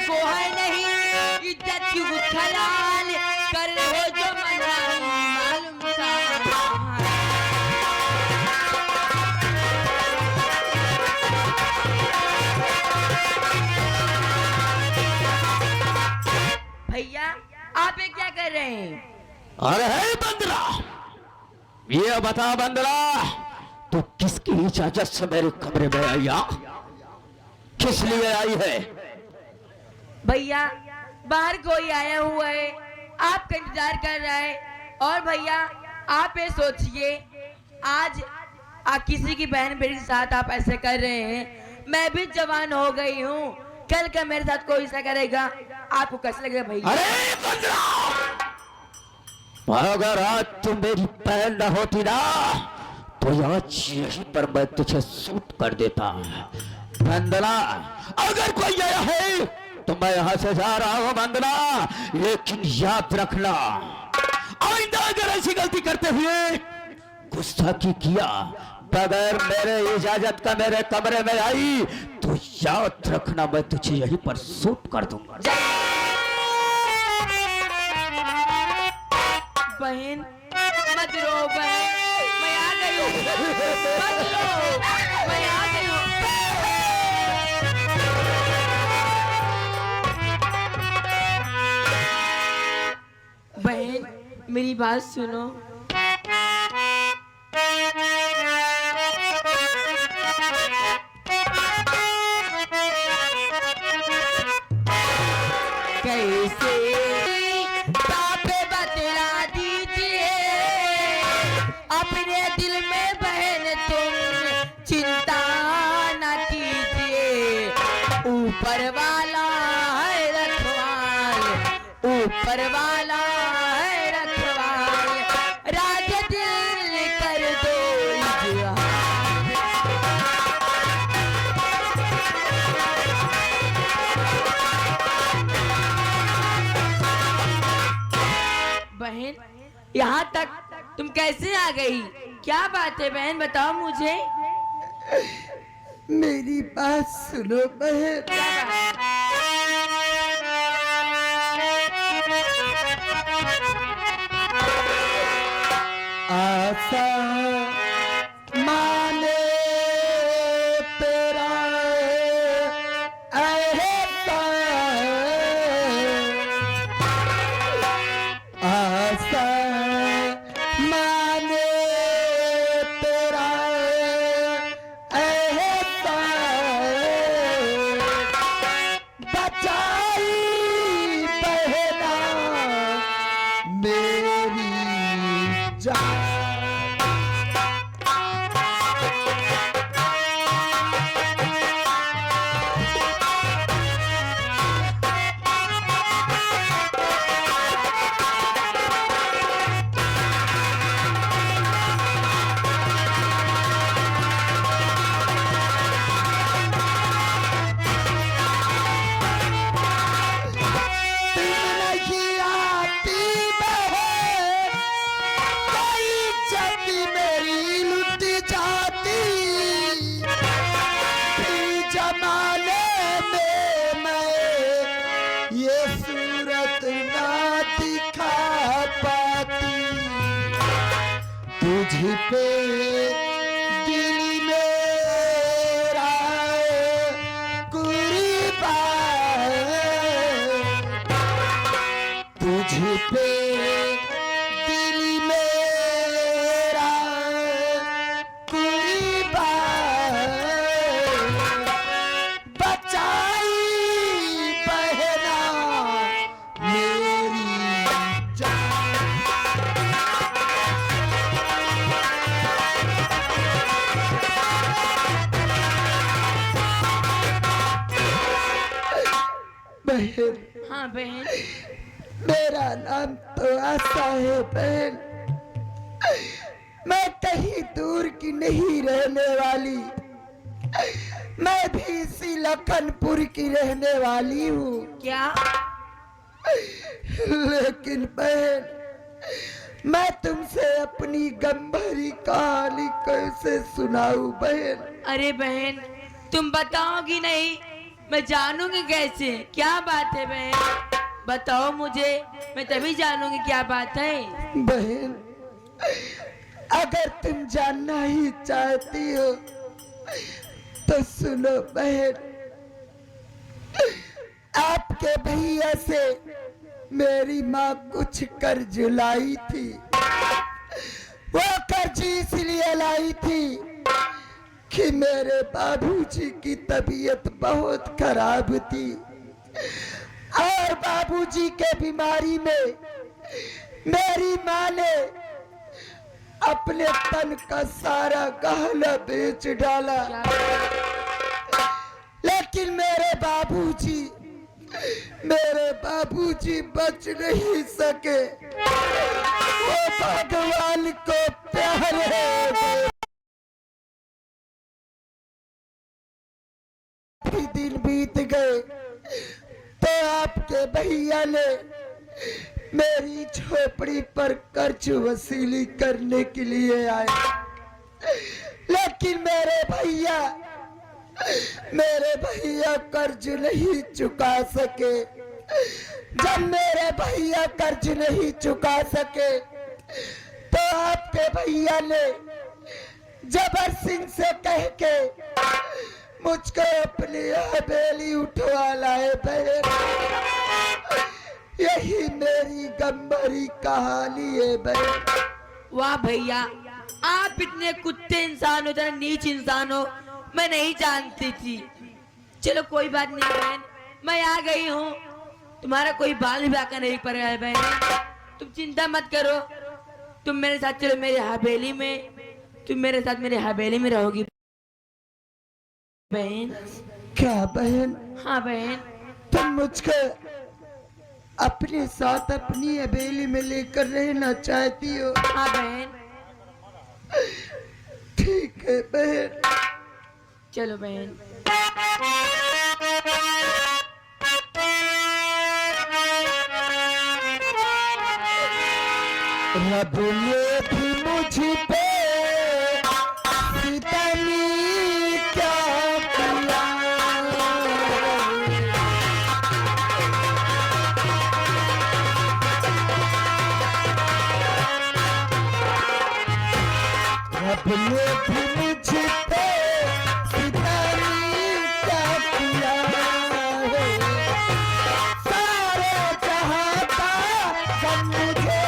गोहर नहीं, इज्जत की गुत्था लाल कर हो जो मनमानी मालूम सा। भैया आप ये क्या कर रहे हैं? अरे है बंदरा, ये बता बंदरा, तू किसकी इजाजत से मेरे कमरे में आई? किस लिए आई है? भैया बाहर कोई आया हुआ है, आपका इंतजार कर रहा है। और भैया आप ये सोचिए, आज किसी की बहन बेटी के साथ आप ऐसे कर रहे हैं। मैं भी जवान हो गई हूँ, कल का मेरे साथ कोई ऐसा करेगा आपको कैसे लगेगा भैया? अरे बंदरा, अगर आज तू मेरी बहन न होती ना तो आज यहीं पर मैं तुझे शूट कर देता। बंदना, अगर कोई आया है तो मैं यहां से जा रहा हूं बंदना, लेकिन याद रखना आइंदा अगर ऐसी गलती करते हुए गुस्ताखी किया बगैर मेरे इजाजत का मेरे कमरे में आई तो याद रखना मैं तुझे यहीं पर शूट कर दूंगा। बहन मत रो बहन, मैं आ गई हूँ, मत रो, मैं आ गई हूँ। बहन मेरी बात सुनो, कैसे तापे बतला दीजिए अपने दिल में बहन, तुम चिंता न कीजिए। ऊपर वाला है रखवाल, ऊपर वाला है रखवाल, राज दिल कर दो इजहार। बहन यहाँ तक तुम कैसे आ गई? क्या बात है बहन, बताओ मुझे। मेरी बात सुनो बहन। क्या बात है? आशा माने तेरा एहसान, आशा माने तेरा एहसान, बचाई बहना मेरी जान। तुझ पे दिल मेरा कुर्बान, तुझ पे दिल मेरा कुर्बान, बचाई बहना मेरी जान। बहन, हाँ बहन, मेरा नाम तो आशा है बहन, मैं कहीं दूर की नहीं रहने वाली, मैं भी इसी लखनपुर की रहने वाली हूँ। क्या? लेकिन बहन, मैं तुमसे अपनी गंभीरी कहानी कैसे सुनाऊं बहन? अरे बहन तुम बताओगी नहीं मैं जानूंगी कैसे? क्या बात है बहन, बताओ मुझे, मैं तभी जानूंगी क्या बात है। बहन, अगर तुम जानना ही चाहती हो तो सुनो बहन, आपके भैया से मेरी माँ कुछ कर्ज लाई थी। वो कर्ज इसलिए लाई थी कि मेरे बाबूजी की तबीयत बहुत खराब थी और बाबूजी के बीमारी में मेरी माँ ने अपने तन का सारा गहना बेच डाला, लेकिन मेरे बाबूजी बच नहीं सके। वो भगवान को प्यारे दिन बीत गए तो आपके भैया ने मेरी झोपड़ी पर कर्ज वसूली करने के लिए आए, लेकिन मेरे भैया कर्ज नहीं चुका सके। जब मेरे भैया कर्ज नहीं चुका सके तो आपके भैया ने जबर सिंह से कह के मुझको अपनी हवेली उठवा लाए बहन। यही मेरी गंभीर कहानी है बहन। वाह भैया, आप इतने कुत्ते इंसान हो, इतने नीच इंसान हो, मैं नहीं जानती थी। चलो कोई बात नहीं बहन, मैं आ गई हूँ, तुम्हारा कोई बाल भी बाका नहीं पड़ रहा है बहन, तुम चिंता मत करो। तुम मेरे साथ चलो मेरी हवेली में, तुम मेरे साथ मेरी हवेली में रहोगी बहन। क्या बहन? हाँ बहन। तुम मुझको अपने साथ अपनी हवेली में लेकर रहना चाहती हो? हाँ बहन। ठीक है बहन, चलो बहन। रब ने भी मुझ पे सितमी क्या किया, रब ने भी मुझ पे सितमी क्या किया है। सारे जहां का गम मुझे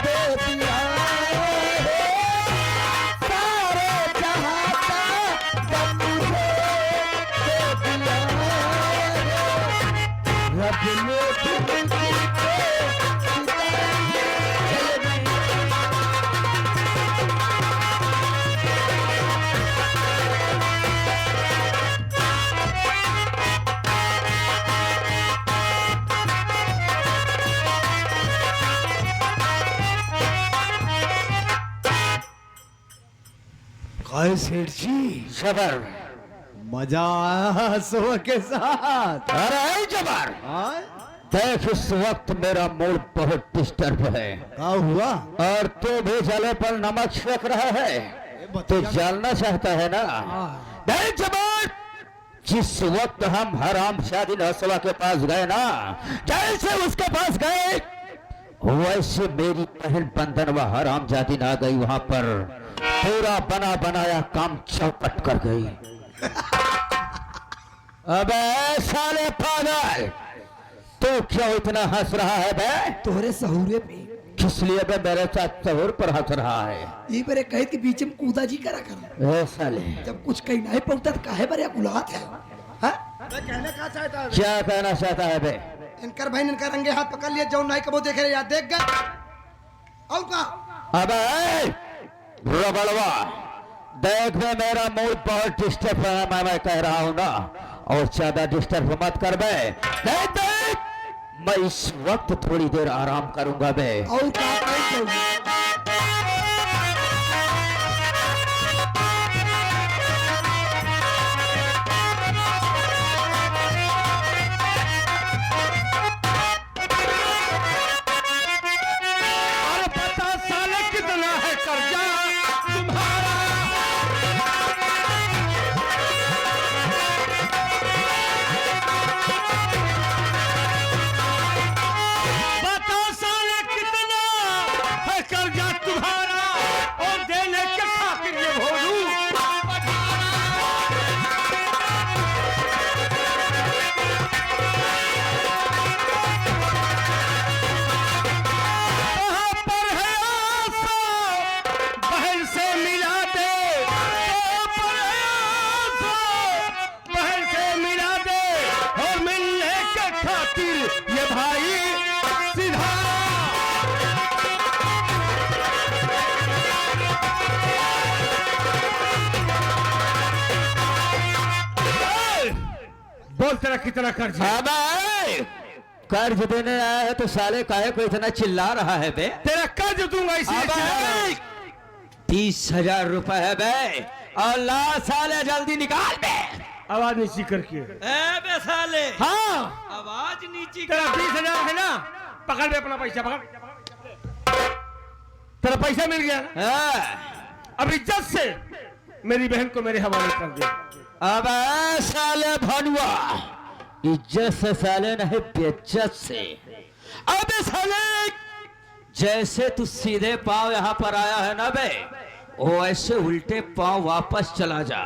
दे दिया है, सारे जहां का गम मुझे दे दिया है। रब ने भी मुझ पे सितमी। काय सेठ जी, जबर, मजा आया सुबह के साथ। अरे जबर, हाँ? देख इस वक्त मेरा मूड बहुत डिस्टर्ब है क्या हुआ? और तू भी जले पर नमक छिड़क रहा है। तो जानना चाहता है ना? देख जबर, जिस वक्त हम हरामजादी नसवा के पास गए ना, जैसे उसके पास गए वैसे मेरी बहन बंधनवा हरामजादी ना गई वहां पर, पूरा बना बनाया काम चौपट कर गई। अबे साले पागल, तू क्यों इतना हंस रहा है बे? तोरे सहूरे पे किस लिए बे मेरे साथ सहूर पर हंस रहा है? ये मेरे कहे के बीच में कूदा जी करा कर, ए साले, जब कुछ कहीं नहीं पहुंचता तो काहे बरे गुलात है? हाँ? कहने का चाहता है? क्या कहना चाहता है बे? इनकर बहन इनका रंगे हाथ पकड़ लिया, जो नहीं कबो देख रहे याद देख गए और का। अबे रबड़वा, देख बे मेरा मूड बहुत डिस्टर्ब है, मैं कह रहा हूँ ना, और ज्यादा डिस्टर्ब मत कर बे। देख देख, मैं इस वक्त थोड़ी देर आराम करूंगा बे। और का कहीं बोल तेरा कितना कर्ज है? अबे कर्ज देने आया है तो साले काहे को इतना चिल्ला रहा है बे? तेरा कर्ज दूंगा इसलिए चिल्ला रहा हूं। 30,000 रुपए है बे, और ला साले जल्दी निकाल बे। आवाज नीची करके। ए बे साले, हाँ आवाज नीची तेरा 20,000 है ना, पकड़ बे अपना पैसा, पकड़। तेरा पैसा मिल गया, अब इज्जत से मेरी बहन को मेरे हवाले कर दे। अब साले भनुआ, इज्जत से साले नहीं बेइज्जत से। अबे साले जैसे तू सीधे पांव यहाँ पर आया है ना बे, वो ऐसे उल्टे पांव वापस चला जा।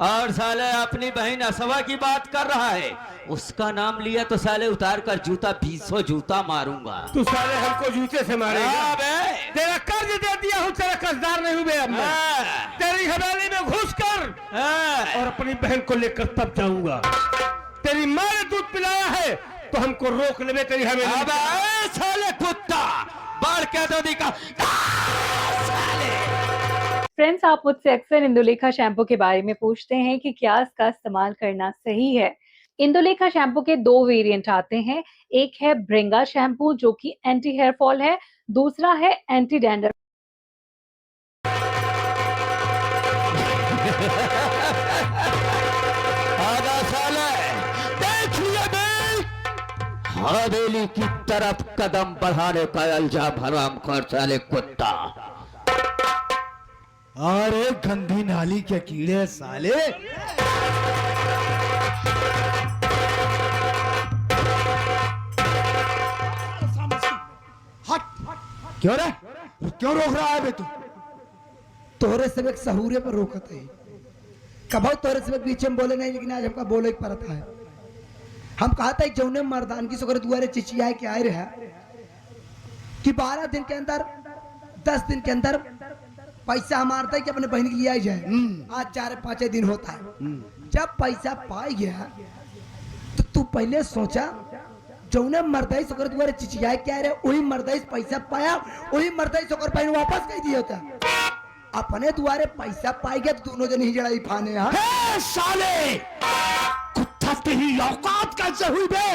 और साले अपनी बहन असवा की बात कर रहा है, उसका नाम लिया तो साले उतार कर जूता 20 जूता मारूंगा। तू साले हमको जूते से मारेगा? तेरा कर्ज दे दिया हूँ, तेरा कर्जदार नहीं हुए अब मैं। तेरी हवेली में घुस कर और अपनी बहन को लेकर तब जाऊंगा। तेरी माँ ने दूध पिलाया है तो हमको रोक ले तेरी हवेली में। साले कुत्ता बढ़ के तो दिखा साले। फ्रेंड्स, आप मुझसे अक्सर इंदुलेखा शैम्पू के बारे में पूछते हैं कि क्या इसका इस्तेमाल करना सही है। इंदुलेखा शैम्पू के 2 वेरिएंट आते हैं। एक है ब्रिंगा शैम्पू जो कि एंटी हेयर फॉल है, दूसरा है एंटी डैंड्रफ। हवेली की तरफ कदम बढ़ाने का इल्जाम हराम कर साले कुत्ता। अरे गंदी नाली के कीड़े साले। हट, क्यों रे, क्यों रोक रहा है बे तू? तोहरे से एक सहूरे पर रोकत है। कभी तोहरे से बीच में बोले नहीं, लेकिन आज हमका बोले की परत है। हम कहा था जौने मर्दान की सोकर दुआरे चिचिया के आए रहा कि 12 दिन के अंदर 10 दिन के अंदर पैसा हमारा था कि अपने बहन के लिए आई जाए। आज 4-5 दिन होता है। जब पैसा पाई गया तो तू पहले सोचा जौने मर्दाई सोकर दुआरे चिचिया के आए रहे, वही मर्दाई पैसा पाया, वही मर्दाई सोकर बहन वापस कह दिया होता। अपने दुआरे पैसा पाई गया तो दोनों जन ही जड़ा फाने। हे साले, कुत्ता तेरी औकात कैसे हुई बे?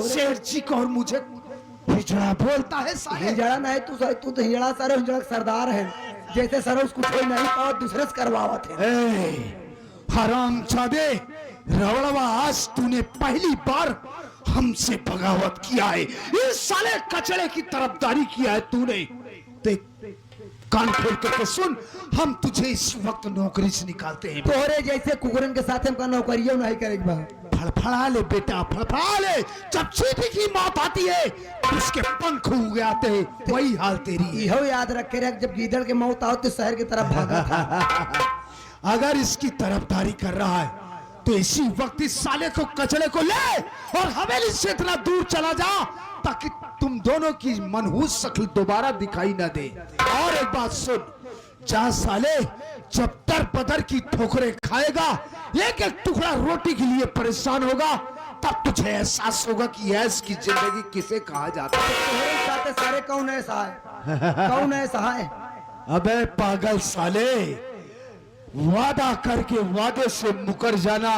शेर जी को और मुझे हिजड़ा बोलता है साले। हिजड़ा नहीं, तू तो हिजड़ा सारे हिजड़ा सरदार है। जैसे सर उसको कोई नहीं और दूसरे से करवावा थे। हराम चादे रवड़वा, आज तूने पहली बार हमसे बगावत किया है। इस साले कचड़े की तरफदारी किया है तूने। देख, कान खोल करके सुन, हम तुझे इस वक्त नौकरी से निकालते हैं। तोहरे जैसे कुकुरन के साथ हमका नौकरियों नहीं करेगा। फड़फड़ा ले बेटा, फड़फड़ा ले। जब चींटी की मौत आती है उसके पंख उग जाते हैं, वही हाल तेरी। यहो याद रखे रख, जब गीदड़ के मौत आओ तो शहर की तरफ भागा था। अगर इसकी तरफदारी कर रहा है तो इसी वक्त इस साले को कचड़े को ले और हवेली से इतना दूर चला जा ताकि तुम दोनों की मनहूस शक्ल दोबारा दिखाई न दे। और एक बात सुन, जा साले, जब दर बदर की ठोकरें खाएगा, एक एक टुकड़ा रोटी के लिए परेशान होगा, तब तुझे एहसास होगा कि ऐश की जिंदगी किसे कहा जाता है। तोहरे साथे सारे कौन ऐसा है? कौन ऐसा है? अबे पागल साले, वादा करके वादे से मुकर जाना,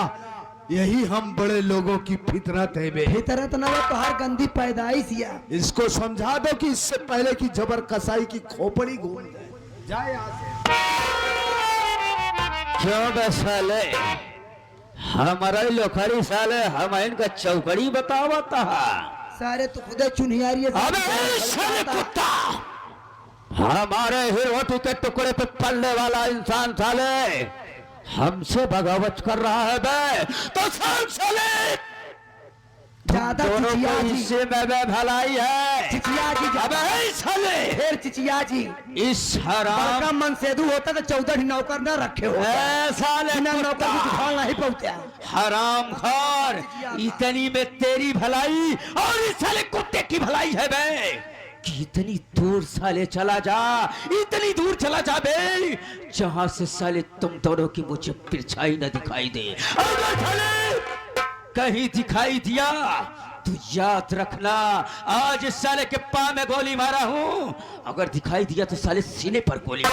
यही हम बड़े लोगों की फितरत है बे। फितरत न हो तो हर गंदी पैदाइश या। इसको समझा दो कि इससे पहले की जबर कसाई की खोपड़ी घूम जाए यहाँ से। क्यों बे साले, हमारा लोखड़ी साले हम इनका चौकड़ी बतावता। सारे तो खुदे चुनियारी अबे साले कुत्ता, हमारे हीरो के टुकड़े पे पलने वाला इंसान साले हमसे बगावत कर रहा है बे, तो साले ज्यादा चिचिया जी में भलाई है। चिचिया जी अबे साले, फिर चिचिया जी इस हराम का मनसेदू होता तो 14 नौकर न रखे हो। साले नौकर की दुकान नहीं पहुंचा। हराम खोर, इतनी में तेरी भलाई और इस साले कुत्ते की भलाई है बे कि इतनी दूर साले चला जा, इतनी दूर चला जा बे, जहां से साले तुम दोनों की मुझे परछाई न दिखाई दे। अगर साले कहीं दिखाई दिया तो याद रखना, आज इस साले के पांव में गोली मारा हूं, अगर दिखाई दिया तो साले सीने पर गोली।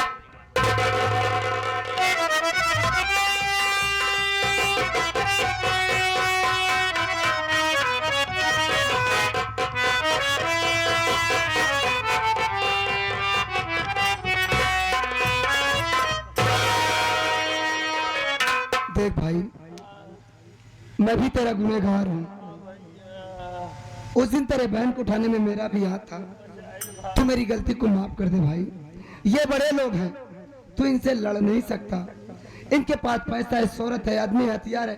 मैं भी तेरा गुनहगार हूँ। उस दिन तेरे बहन को उठाने में मेरा भी हाथ था। तू मेरी गलती को माफ कर दे भाई। ये बड़े लोग हैं, तू इनसे लड़ नहीं सकता। इनके पास पैसा है, शोहरत है, आदमी है, हथियार है।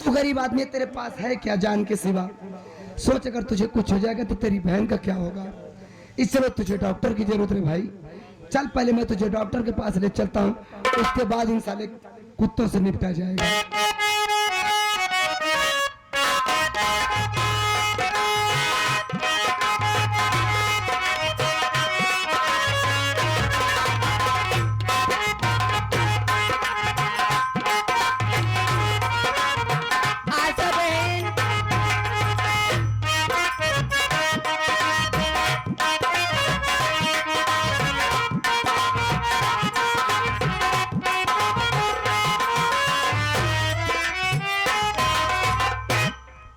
तू गरीब आदमी है, तेरे पास है क्या जान के सिवा? सोच अगर तुझे कुछ हो जाएगा तो तेरी बहन का क्या होगा? इस समय तुझे डॉक्टर की जरूरत है भाई। चल पहले मैं तुझे डॉक्टर के पास ले चलता हूँ, उसके बाद इन साले कुत्तों से निपटा जाएगा। आशा बहन,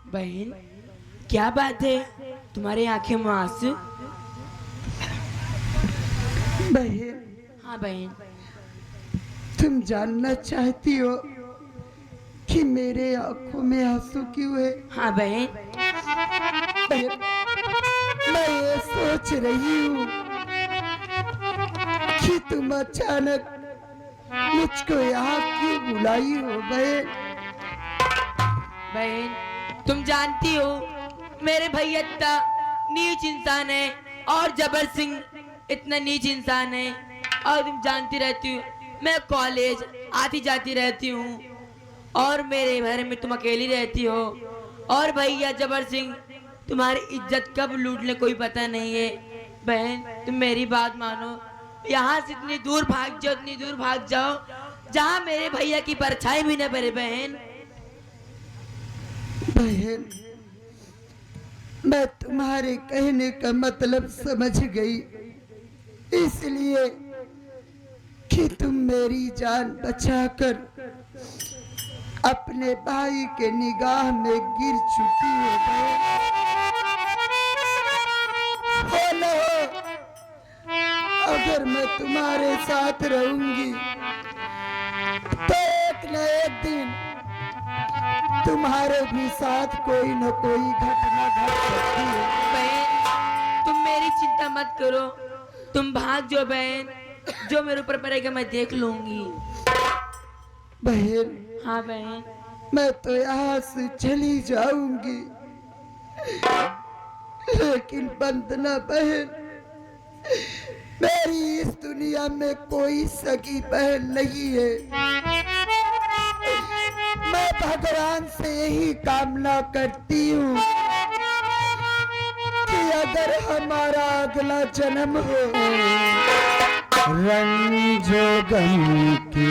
बहन क्या बात है, तुम्हारी आंखें में आंसू? बहन, हाँ बहन, तुम जानना चाहती हो कि मेरे आंखों में आंसू क्यों है? हाँ बहन, बहन, मैं ये सोच रही हूँ कि तुम अचानक मुझको यहाँ क्यों बुलाई हो बहन? बहन तुम जानती हो मेरे भैया इतना नीच इंसान है और जबर सिंह इतना नीच इंसान है। और तुम जानती रहती हो मैं कॉलेज आती जाती रहती हूँ और मेरे घर में तुम अकेली रहती हो। और भैया जबर सिंह तुम्हारी इज्जत कब लूट ले कोई पता नहीं है। बहन तुम मेरी बात मानो, यहाँ से इतनी दूर भाग जाओ, इतनी दूर भाग जाओ जहाँ मेरे भैया की परछाई भी न पड़े। बहन बहन, मैं तुम्हारे कहने का मतलब समझ गई, इसलिए कि तुम मेरी जान बचाकर अपने भाई के निगाह में गिर चुकी हो बहन। बोलो, अगर मैं तुम्हारे साथ रहूंगी तो एक न एक दिन तुम्हारे भी साथ कोई न कोई घटना घट सकती है। बहन तुम मेरी चिंता मत करो, तुम भाग जाओ बहन, जो मेरे ऊपर पड़ेगा मैं देख लूंगी। बहन, हाँ बहन, मैं तो यहाँ से चली जाऊंगी, लेकिन बंदना बहन, मेरी इस दुनिया में कोई सगी बहन नहीं है। मैं भगवान से यही कामना करती हूँ कि अगर हमारा अगला जन्म हो रंजो गम की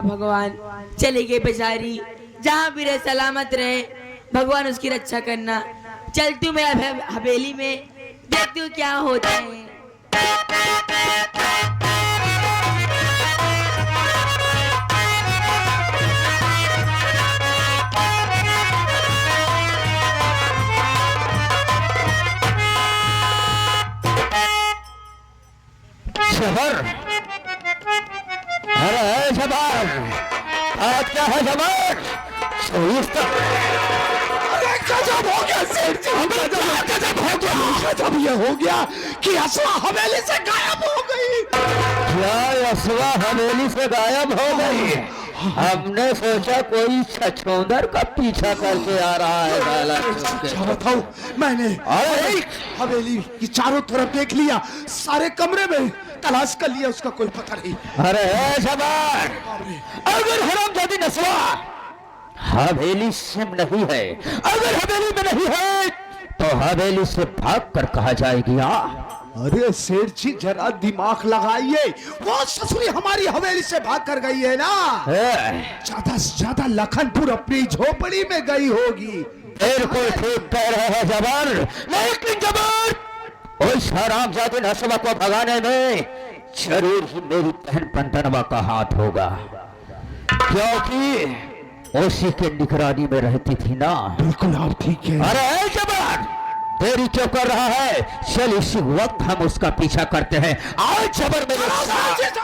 भगवान चली गई बेचारी, जहाँ भी रहे सलामत रहे, भगवान उसकी रक्षा करना। चलती हूँ मैं हवेली में, देखती हूँ क्या होता है। शबर, अरे शबर, आज क्या है शबर? अरे गजब हो गया सेठ जी, गजब हो गया, गजब ये हो गया कि असवा हवेली से गायब हो गई। क्या असवा हवेली से गायब हो गई? हमने सोचा कोई छछोंदर का पीछा करके आ रहा है गाला चुन के। क्या बताऊं, मैंने हवेली की चारों तरफ देख लिया, सारे कमरे में तलाश कर लिया, उसका कोई पता नहीं। अरे जबान, अगर हरामजादी नस्वा हवेली से नहीं है, अगर हवेली में नहीं है तो हवेली से भाग कर कहा जाएगी? अरे सेठ जी जरा दिमाग लगाइए, वो ससुरी हमारी हवेली से भाग कर गई है ना, ज्यादा से ज्यादा लखनपुर अपनी झोपड़ी में गई होगी। बिल्कुल ठीक कह रहे हैं जबर, लेकिन जबर उस हरामजादी नस्वा को भगाने में जरूर ही मेरी बहन पंतनवा का हाथ होगा, क्योंकि उसी के निगरानी में रहती थी ना। बिल्कुल आप ठीक है। अरे जबर, देरी क्यों कर रहा है? चल इसी वक्त हम उसका पीछा करते हैं। आज जबर मेरे साथ।